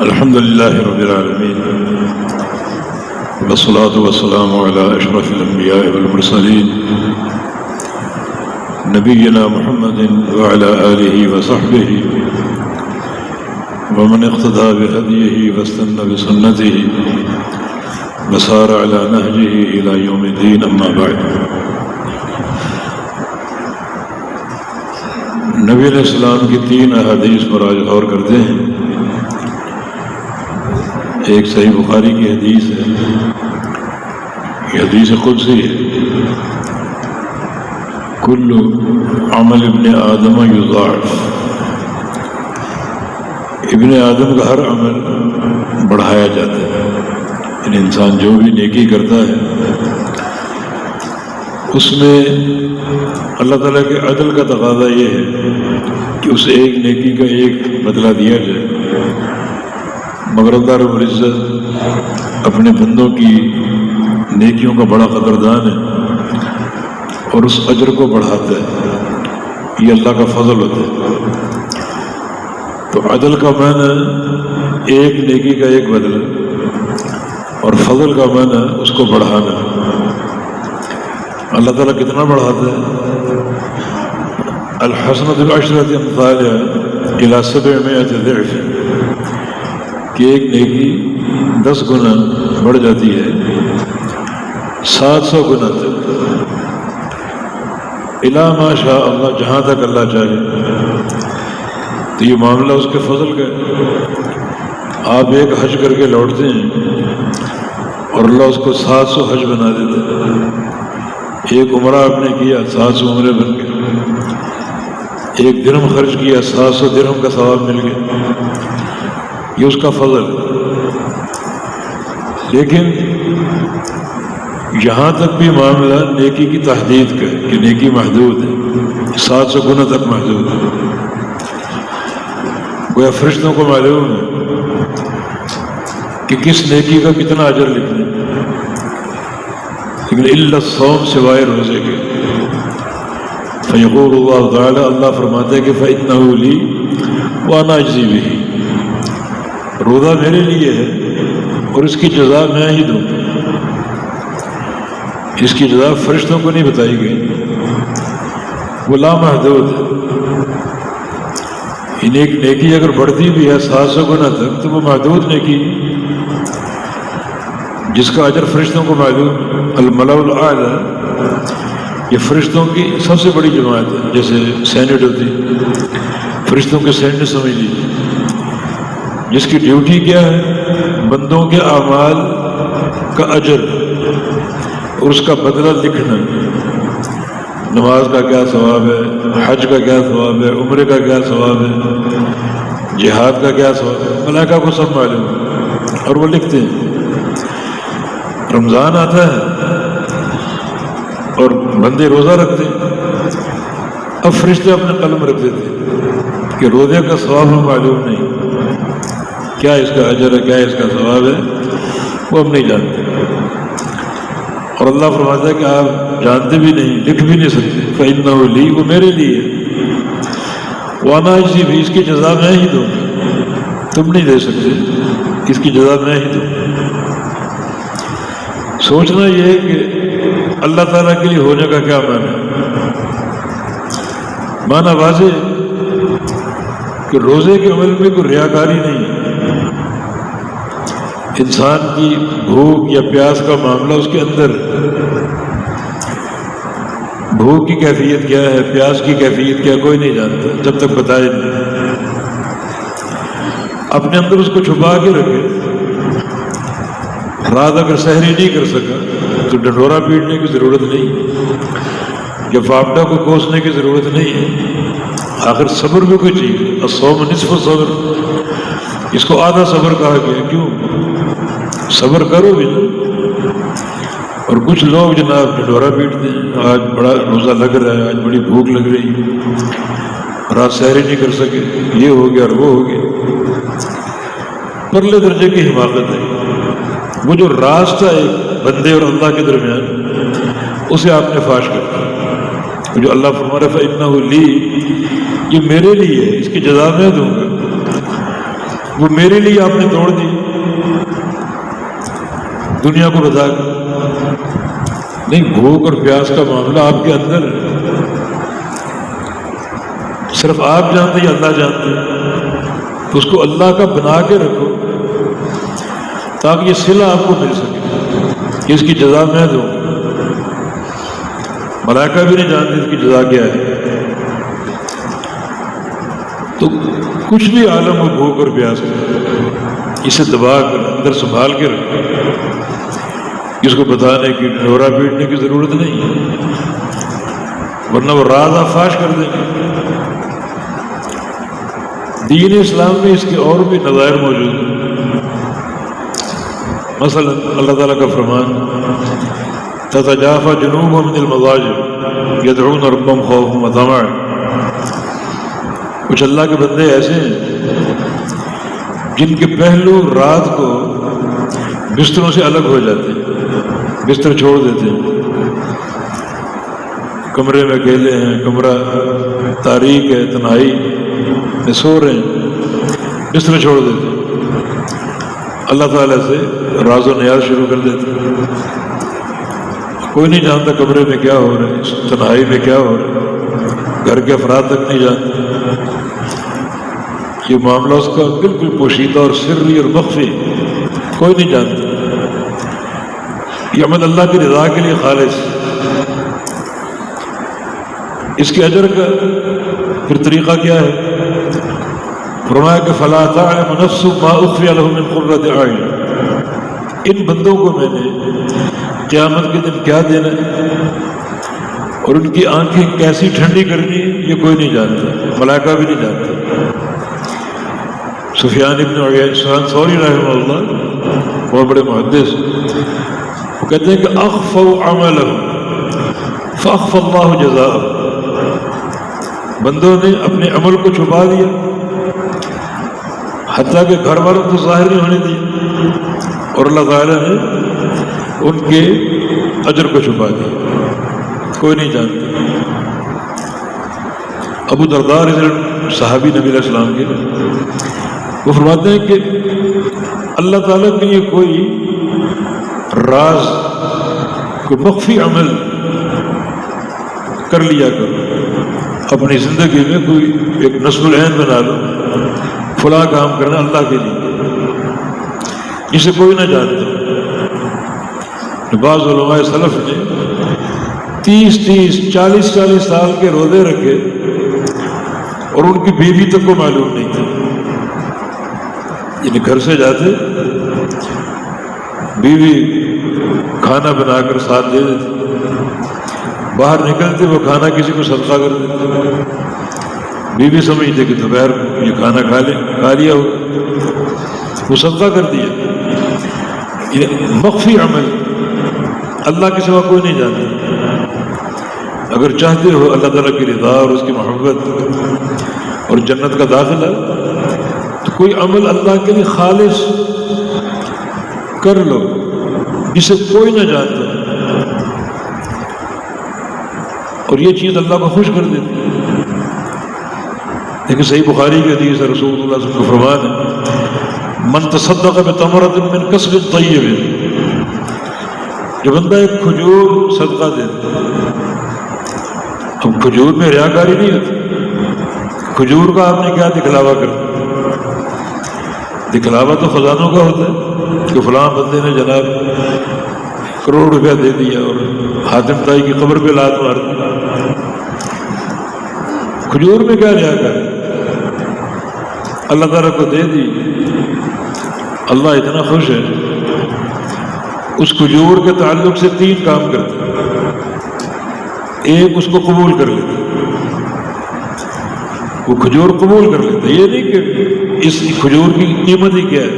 الحمد لله رب العالمين والصلاة والسلام على أشرف الأنبياء والمرسلين نبينا محمد وعلى آله وصحبه ومن اقتدى بهديه واستنى بسنته وسار على نهجه إلى يوم الدين. أما بعد، نبی علیہ السلام کی 3 احادیث پر آج غور کرتے ہیں۔ ایک صحیح بخاری کی حدیث ہے، یہ حدیث قدسی ہے، کل عمل ابن آدم یضاعف، ابن آدم کا ہر عمل بڑھایا جاتا ہے، یعنی انسان جو بھی نیکی کرتا ہے اس میں اللہ تعالیٰ کے عدل کا تقاضا یہ ہے کہ اس ایک نیکی کا ایک بدلہ دیا جائے، مگر اللہ رب العزت اپنے بندوں کی نیکیوں کا بڑا قدردان ہے اور اس اجر کو بڑھاتا ہے، یہ اللہ کا فضل ہوتا ہے۔ تو عدل کا معنی ایک نیکی کا ایک بدلہ، اور فضل کا معنی اس کو بڑھانا۔ اللہ تعالیٰ کتنا بڑھاتا ہے؟ الحسنۃ بعشرۃ امثالها الی 700 ضعف، کہ ایک نیکی 10 گنا بڑھ جاتی ہے 700 گنا تک، الی ما شاء اللہ، جہاں تک اللہ چاہے۔ تو یہ معاملہ اس کے فضل کا ہے۔ آپ ایک حج کر کے لوٹتے ہیں اور اللہ اس کو 700 حج بنا دیتا ہے۔ ایک عمرہ آپ نے کیا، 700 عمرے بن گئے۔ ایک درہم خرچ کیا، 700 درہم کا ثواب مل گیا۔ یہ اس کا فضل۔ لیکن یہاں تک بھی معاملہ نیکی کی تحدید کا ہے کہ نیکی محدود ہے، 700 گنا تک محدود ہے۔ گویا فرشتوں کو معلوم ہے کہ کس نیکی کا کتنا اجر لکھنا ہے، لیکن الا الصوم، سوائے روزے کے۔ فیقول اللہ تعالی، اللہ فرماتے ہیں کہ فإنہ لی وأنا أجزی بہ، روزہ میرے لیے ہے اور اس کی جزا میں ہی دوں۔ اس کی جزا فرشتوں کو نہیں بتائی گئی، وہ لامحدود ہے۔ ایک نیکی اگر بڑھتی بھی ہے 700 گنا تک تو وہ محدود نیکی، جس کا اجر فرشتوں کو معلوم۔ الملأ الاعلی، یہ فرشتوں کی سب سے بڑی جماعت ہے، جیسے سینٹ ہوتی، فرشتوں کے سینٹ سمجھ لیجیے، جس کی ڈیوٹی کیا ہے؟ بندوں کے اعمال کا اجر اور اس کا بدلہ لکھنا۔ نماز کا کیا ثواب ہے، حج کا کیا ثواب ہے، عمرے کا کیا ثواب ہے، جہاد کا کیا ثواب ہے، ملائکہ کو سب معلوم ہے اور وہ لکھتے ہیں۔ رمضان آتا ہے اور بندے روزہ رکھتے ہیں، اب فرشتے اپنے قلم رکھ دیتے ہیں کہ روزے کا ثواب ہمیں معلوم نہیں، کیا اس کا اجر ہے، کیا اس کا ثواب ہے، وہ ہم نہیں جانتے۔ اور اللہ فرماتا ہے کہ آپ جانتے بھی نہیں، لکھ بھی نہیں سکتے۔ فإنہ لی، وہ میرے لیے ہے، وأنا أجزی بہ، اس کی جزا میں ہی دوں، تم نہیں دے سکتے، اس کی جزا میں ہی دوں۔ سوچنا یہ ہے کہ اللہ تعالیٰ کے لیے ہونے کا کیا معنی ہے۔ معنی واضح ہے کہ روزے کے عمل میں کوئی ریاکاری نہیں ہے۔ انسان کی بھوک یا پیاس کا معاملہ اس کے اندر، بھوک کی کیفیت کیا ہے، پیاس کی کیفیت کیا، کوئی نہیں جانتا جب تک بتائے نہیں۔ اپنے اندر اس کو چھپا کے رکھے۔ رات اگر سحری نہیں کر سکا تو ڈنڈورا پیٹنے کی ضرورت نہیں، یا فاپٹا کو کوسنے کی ضرورت نہیں ہے۔ آخر صبر بھی کوئی چیز، الصوم نصف الصبر، اس کو آدھا صبر کہا گیا۔ کیوں؟ صبر کرو بھی نا۔ اور کچھ لوگ جناب ڈنڈورا پیٹتے ہیں، آج بڑا روزہ لگ رہا ہے، آج بڑی بھوک لگ رہی ہے، رات سحری نہیں کر سکے، یہ ہو گیا اور وہ ہو گیا۔ پرلے درجے کی حماقت ہے۔ وہ جو راستہ ہے بندے اور اللہ کے درمیان، اسے آپ نے فاش کر دیا۔ جو اللہ فرما رہا ہے فإنہ لی، یہ میرے لیے ہے، اس کی جزا میں دوں گا۔ وہ میرے لیے آپ نے توڑ دی دنیا کو بتا کر. نہیں، بھوک اور پیاس کا معاملہ آپ کے اندر ہے، صرف آپ جانتے یا اللہ جانتے. تو اس کو اللہ کا بنا کے رکھو تاکہ یہ صلہ آپ کو مل سکے کہ اس کی جزا میں دوں. ملائکہ بھی نہیں جانتے اس کی جزا کیا ہے. تو کچھ بھی عالم ہو بھوک اور پیاس کا، اسے دبا کر اندر سنبھال کے رکھو. اس کو بتانے کی، ڈھنڈورا پیٹنے کی ضرورت نہیں ہے، ورنہ وہ راز آپ فاش کر دیں گے. دین اسلام میں اس کے اور بھی نظائر موجود ہیں. مثلا اللہ تعالیٰ کا فرمان تتجافى جنوبهم من المضاجع يدعون ربهم خوفا وطمعا. کچھ اللہ کے بندے ایسے ہیں جن کے پہلو رات کو بستروں سے الگ ہو جاتے ہیں، بستر چھوڑ دیتے ہیں. کمرے میں اکیلے ہیں، کمرہ تاریک ہے، تنہائی میں سو رہے ہیں، بستر چھوڑ دیتے ہیں، اللہ تعالیٰ سے راز و نیاز شروع کر دیتے ہیں. کوئی نہیں جانتا کمرے میں کیا ہو رہا ہے، اس تنہائی میں کیا ہو رہا ہے، گھر کے افراد تک نہیں جانتے. یہ معاملہ اس کا بالکل پوشیدہ اور سری اور مخفی، کوئی نہیں جانتا. یہ عمل اللہ کی رضا کے لیے خالص. اس کے اجر کا پھر طریقہ کیا ہے؟ فرمایا کہ فلا تعلم نفس ما اخفی لهم من قرۃ اعین. ان بندوں کو میں نے قیامت کے دن کیا دینا ہے اور ان کی آنکھیں کیسی ٹھنڈی کرنی ہے، یہ کوئی نہیں جانتا، ملائکہ بھی نہیں جانتا. سفیان ابن عیینہ ثوری رحمہ اللہ بہت بڑے محدث، وہ کہتے ہیں کہ اخفوا عملہ فاخفى اللہ جزاءہ. بندوں نے اپنے عمل کو چھپا دیا، حتیٰ کہ گھر والوں کو ظاہر نہیں ہونے دیا، اور اللہ تعالیٰ نے ان کے اجر کو چھپا دیا، کوئی نہیں جانتا. ابو درداء صحابی نبی علیہ السلام کے، وہ فرماتے ہیں کہ اللہ تعالیٰ کے لیے کوئی راز، کوئی مخفی عمل کر لیا کرو اپنی زندگی میں، کوئی ایک نصب العین بنا لو، فلاں کام کرنا اللہ کے لیے، جسے کوئی نہ جانتا. بعض علماء سلف نے 30 40 سال کے روزے رکھے اور ان کی بیوی تک کو معلوم نہیں تھا. یعنی گھر سے جاتے، بیوی کھانا بنا کر ساتھ دے دیتی، باہر نکلتے وہ کھانا کسی کو صدقہ کر دیتے. بیوی سمجھتے کہ دوپہر یہ کھانا کھا لیا ہو، وہ صدقہ کر دیا. یہ مخفی عمل اللہ کے سوا کوئی نہیں جانتا. اگر چاہتے ہو اللہ تعالیٰ کی رضا اور اس کی محبت اور جنت کا داخلہ، تو کوئی عمل اللہ کے لیے خالص کر لو جسے کوئی نہ جانتا، اور یہ چیز اللہ کو خوش کر دیتی. لیکن صحیح بخاری کی حدیث ہے، رسول اللہ صلی اللہ علیہ وسلم کا فرمان ہے من تصدق بتمرۃ من کسب طیب. جو بندہ ایک کھجور صدقہ دیتا ہے، اب کھجور میں ریاکاری نہیں ہوتی. کھجور کا آپ نے کیا دکھلاوا کر، دکھلاوا تو خزانوں کا ہوتا ہے کہ فلاں بندے نے جناب کروڑ روپیہ دے دیا اور حاتم طائی کی قبر پہ لات مار دی. کھجور میں کیا ریاکاری، اللہ تعالیٰ کو دے دی. اللہ اتنا خوش ہے، اس کھجور کے تعلق سے 3 کام کرتے. ایک، اس کو قبول کر لیتے، وہ کھجور قبول کر لیتے. یہ نہیں کہ اس کھجور کی قیمت ہی کیا ہے،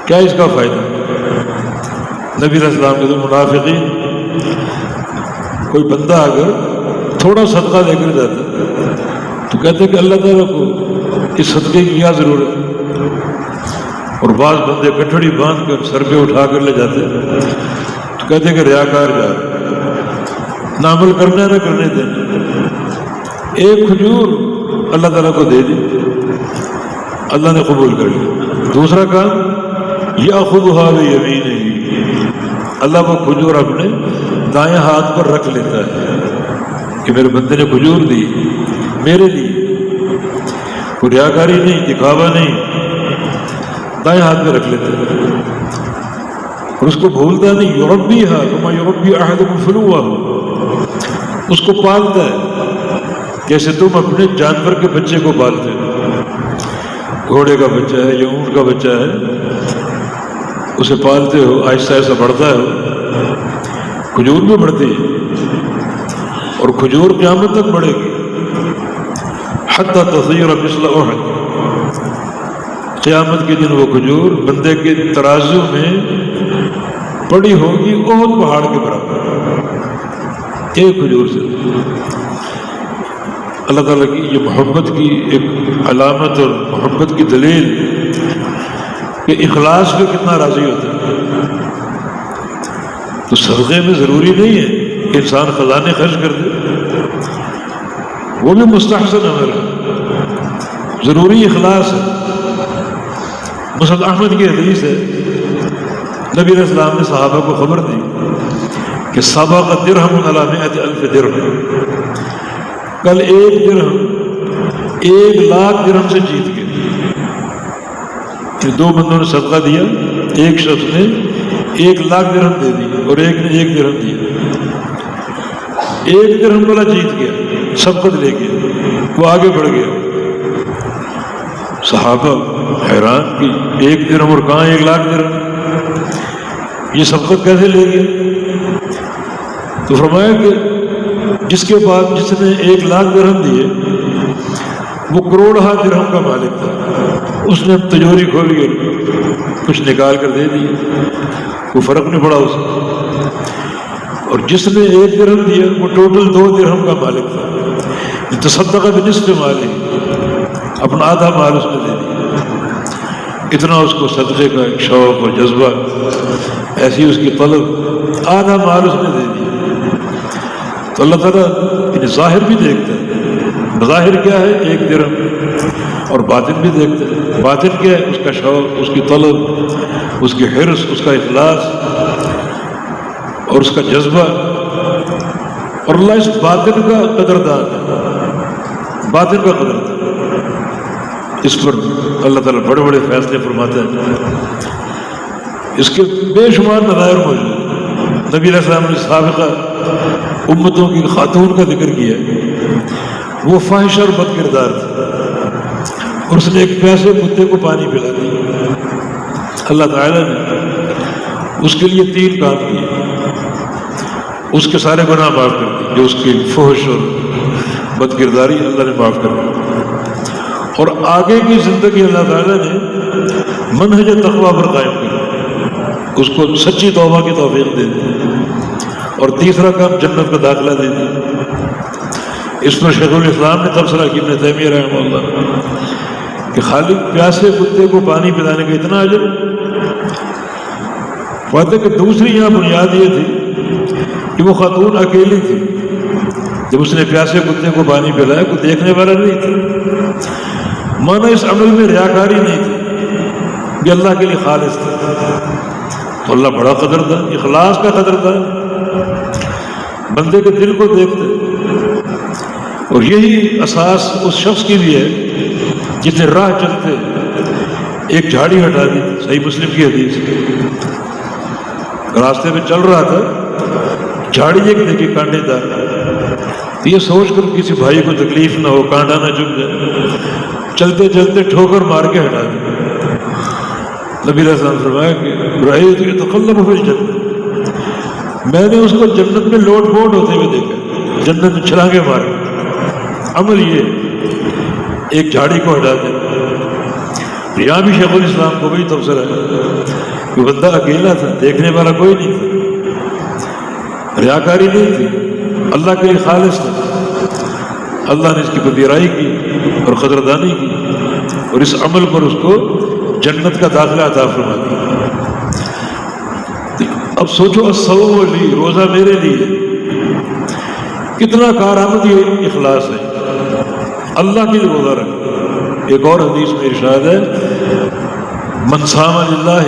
کیا اس کا فائدہ. نبی علیہ السلام کے تو منافقین، کوئی بندہ اگر تھوڑا صدقہ لے کر جاتا تو کہتے کہ اللہ تعالیٰ کو اس صدقے کی کیا ضرورت ہے. اور بعض بندے گٹھڑی باندھ کر سر پہ اٹھا کر لے جاتے تو کہتے کہ ریاکار جا رہا، نہ عمل کرنا نہ کرنے دینا. ایک کھجور اللہ تعالیٰ کو دے دی، اللہ نے قبول کر لیا۔ دوسرا کام یاخذھا بیمینہ، اللہ وہ کھجور اپنے دائیں ہاتھ پر رکھ لیتا ہے کہ میرے بندے نے کھجور دی میرے لیے، کوئی ریاکاری نہیں، دکھاوا نہیں، دائیں ہاتھ میں رکھ لیتا ہے اور اس کو بھولتا نہیں۔ یربیھا کما یربی احدکم فلوہ، اس کو پالتا ہے جیسے تم اپنے جانور کے بچے کو پالتے ہو۔ گھوڑے کا بچہ ہے یا اونٹ کا بچہ ہے، اسے پالتے ہو، آہستہ آہستہ بڑھتا ہے، کھجور بھی بڑھتی ہے اور کھجور قیامت تک بڑھے گی، حتی تصیر مثل احد، قیامت کے دن وہ کھجور بندے کے ترازو میں پڑی ہوگی احد پہاڑ کے برابر، ایک کھجور سے۔ اللہ تعالیٰ کی یہ محبت کی ایک علامت اور محبت کی دلیل کہ اخلاص پہ کتنا راضی ہوتا ہے۔ تو صدقے میں ضروری نہیں ہے کہ انسان خزانے خرچ کر دے، وہ بھی مستحسن عمل ہے، ضروری اخلاص ہے۔ مسند احمد کی حدیث ہے، نبی علیہ السلام نے صحابہ کو خبر دی کہ سبق درہم علی مئۃ الف درہم، کل ایک درہم 1,00,000 درہم سے جیت گئے۔ دو بندوں نے صدقہ دیا، ایک شخص نے 1,00,000 درہم دے دی اور ایک نے 1 درہم دیا، 1 درہم والا جیت گیا، سبقت لے گیا، وہ آگے بڑھ گیا۔ صحابہ حیران کہ 1 درہم اور کہاں 1,00,000 درہم، یہ سبقت کیسے لے گیا؟ تو فرمایا کہ جس کے بعد جس نے 1,00,000 درہم دیے وہ کروڑہا درہم کا مالک تھا، اس نے تجوری کھولی اور کچھ نکال کر دے دی، کوئی فرق نہیں پڑا اس کو۔ اور جس نے 1 درہم دیا وہ ٹوٹل 2 درہم کا مالک تھا، تصدق بنصف مالہ، اپنا آدھا مال اس نے دے دیا۔ اتنا اس کو صدقے کا ایک شوق اور جذبہ، ایسی اس کی طلب، آدھا مال اس نے دے دیا۔ تو اللہ تعالیٰ انہیں ظاہر بھی دیکھتا ہے، بظاہر کیا ہے 1 درہم، اور باطن بھی دیکھتا ہے، باطن کیا ہے اس کا شوق، اس کی طلب، اس کی حرص، اس کا اخلاص اور اس کا جذبہ، اور اللہ اس باطن کا قدردان ہے، باطن کا قدردان۔ اس پر اللہ تعالیٰ بڑے بڑے فیصلے فرماتا ہے، اس کے بے شمار نظائر موجود ہیں۔ نبی علیہ السلام نے سابقہ امتوں کی خاتون کا ذکر کیا، وہ فاحشہ اور بد کردار تھی اور اس نے ایک پیاسے کتے کو پانی پلا دیا۔ اللہ تعالیٰ نے اس کے لیے 3 کام کیے، اس کے سارے گناہ معاف کر دیے، جو اس کی فحش اور بد کرداری اللہ نے معاف کر دی، اور آگے کی زندگی اللہ تعالیٰ نے منہج تقویٰ پر قائم کر، اس کو سچی توبہ کی توفیق دے دی، اور تیسرا کام جنت کا داخلہ دے دی۔ اس پر شیخ الاسلام نے تبصرہ کی، ابن تیمیہ رحمہ اللہ، کہ خالی پیاسے کتے کو پانی پلانے کا اتنا اجر، بات ہے کہ دوسری یہاں بنیاد یہ تھی کہ وہ خاتون اکیلی تھی، جب اس نے پیاسے کتے کو پانی پلایا کوئی دیکھنے والا نہیں تھا، مانا اس عمل میں ریاکاری نہیں تھی، یہ اللہ کے لیے خالص تھا، تو اللہ بڑا قدردان، اخلاص کا قدردان، بندے کے دل کو دیکھتے۔ اور یہی اساس اس شخص کی بھی ہے جس نے راہ چلتے ایک جھاڑی ہٹا دی، صحیح مسلم کی حدیث، راستے میں چل رہا تھا، جھاڑی ایک دیکھی کانٹے دار، تو یہ سوچ کر کسی بھائی کو تکلیف نہ ہو، کانٹا نہ چبھ جائے، چلتے چلتے ٹھوکر مار کے ہٹا دی۔ نبی علیہ السلام نے فرمایا کہ رأیت یتقلب فی الجنہ، میں نے اس کو جنت میں لوٹ پوٹ ہوتے ہوئے دیکھا، جنت میں چھلانگے مارے۔ عمل یہ ایک جھاڑی کو ہٹا دے۔ یہاں بھی شیخ الاسلام کو وہی تبصرہ ہے کہ بندہ اکیلا تھا، دیکھنے والا کوئی نہیں تھا، ریاکاری نہیں تھی، اللہ کے لیے خالص تھا، اللہ نے اس کی پذیرائی کی اور قدردانی کی اور اس عمل پر اس کو جنت کا داخلہ عطا فرما دیا۔ اب سوچو الصوم لی، روزہ میرے لیے، کتنا کارآمد یہ اخلاص ہے، اللہ کے لیے روزہ رکھ، ایک اور حدیث میں ارشاد ہے من صام للہ